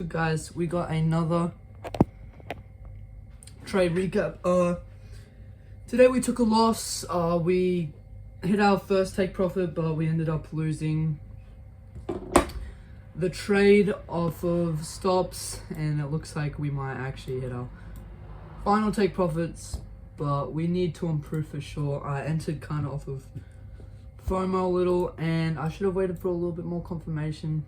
Guys, we got another trade recap. Today we took a loss. We hit our first take profit, but we ended up losing the trade off of stops, and it looks like we might actually hit our final take profits, but we need to improve for sure. I entered kind of off of FOMO a little, and I should have waited for a little bit more confirmation.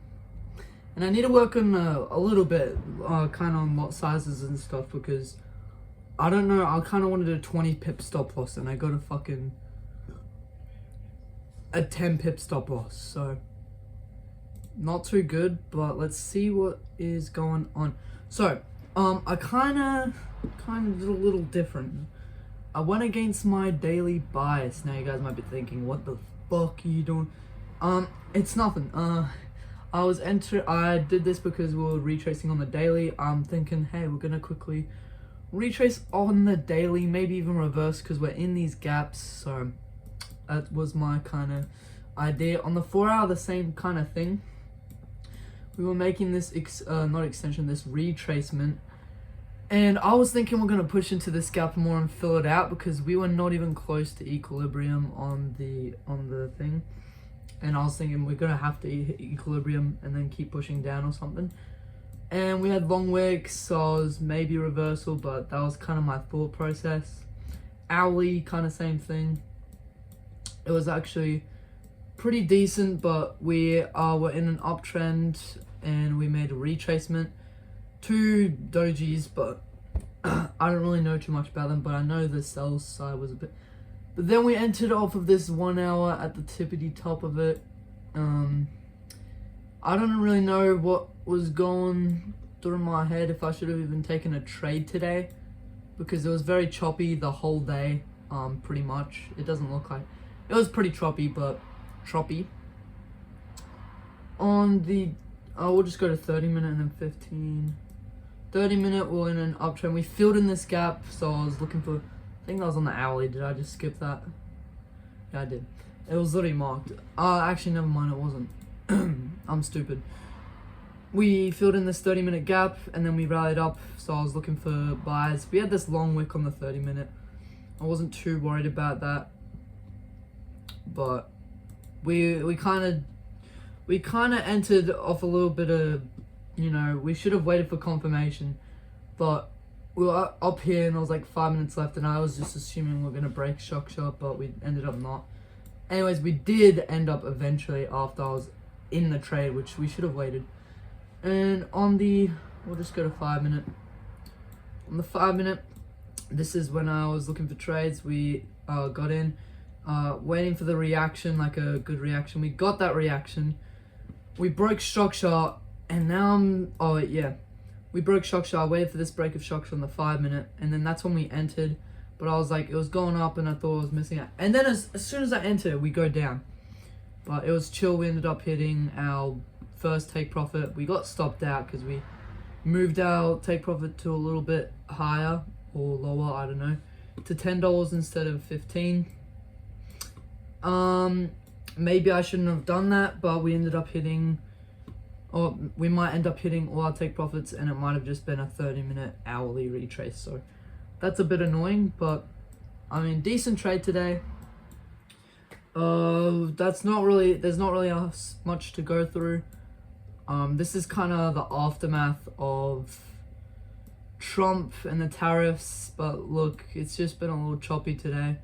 And I need to work on a little bit, kind of on lot sizes and stuff, because I don't know, I kind of wanted a 20 pip stop loss, and I got a fucking a 10 pip stop loss, so not too good, but let's see what is going on. So, I kind of did a little different. I went against my daily bias. Now you guys might be thinking, what the fuck are you doing? It's nothing. I did this because we were retracing on the daily. I'm thinking, hey, we're gonna quickly retrace on the daily, maybe even reverse, because we're in these gaps. So that was my kind of idea. On the 4 hour, the same kind of thing. We were making this this retracement, and I was thinking we're gonna push into this gap more and fill it out, because we were not even close to equilibrium on the thing. And I was thinking we're gonna have to hit equilibrium and then keep pushing down or something. And we had long wicks, so I was maybe reversal, but that was kind of my thought process. Hourly, kind of same thing. It was actually pretty decent, but we were in an uptrend and we made a retracement. 2 dojis, but I don't really know too much about them, but I know the sell side was a bit. But then we entered off of this 1 hour at the tippity top of it. I don't really know what was going through my head, if I should have even taken a trade today, because it was very choppy the whole day, pretty much. It doesn't look like it was pretty choppy, but choppy. On the, we'll just go to 30 minute and then 15. 30 minute, we're in an uptrend. We filled in this gap, so I was looking for, I think that was on the hourly. Did I just skip that? Yeah, I did. It was literally marked. Actually, never mind, it wasn't. I'm stupid. We filled in this 30 minute gap, and then we rallied up, so I was looking for buys. We had this long wick on the 30 minute. I wasn't too worried about that, but we kind of entered off a little bit of, you know, we should have waited for confirmation, but we were up here and there was like 5 minutes left, and I was just assuming we are going to break shock shot, but we ended up not. Anyways, we did end up eventually after I was in the trade, which we should have waited. And on the, we'll just go to 5 minute. On the 5 minute, this is when I was looking for trades. We got in, waiting for the reaction, like a good reaction. We got that reaction. We broke shock shot, and now we broke shock shot. I waited for this break of shock shot on the 5 minute, and then that's when we entered. But I was like, it was going up, and I thought I was missing out. And then as soon as I enter, we go down. But it was chill. We ended up hitting our first take profit. We got stopped out because we moved our take profit to a little bit higher or lower, I don't know, to $10 instead of 15. Maybe I shouldn't have done that, but we ended up hitting, or we might end up hitting all our take profits, and it might have just been a 30-minute hourly retrace. So that's a bit annoying, but I mean, decent trade today. There's not really much to go through. This is kind of the aftermath of Trump and the tariffs, but look, it's just been a little choppy today.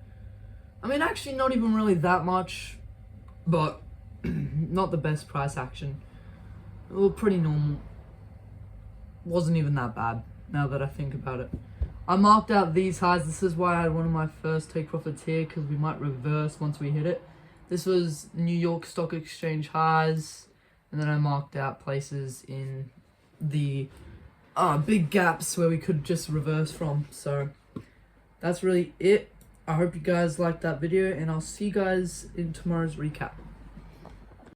I mean, actually not even really that much, but not the best price action. It was pretty normal. Wasn't even that bad, now that I think about it. I marked out these highs. This is why I had one of my first take profits here, because we might reverse once we hit it. This was New York Stock Exchange highs, and then I marked out places in the big gaps where we could just reverse from. So that's really it. I hope you guys liked that video, and I'll see you guys in tomorrow's recap.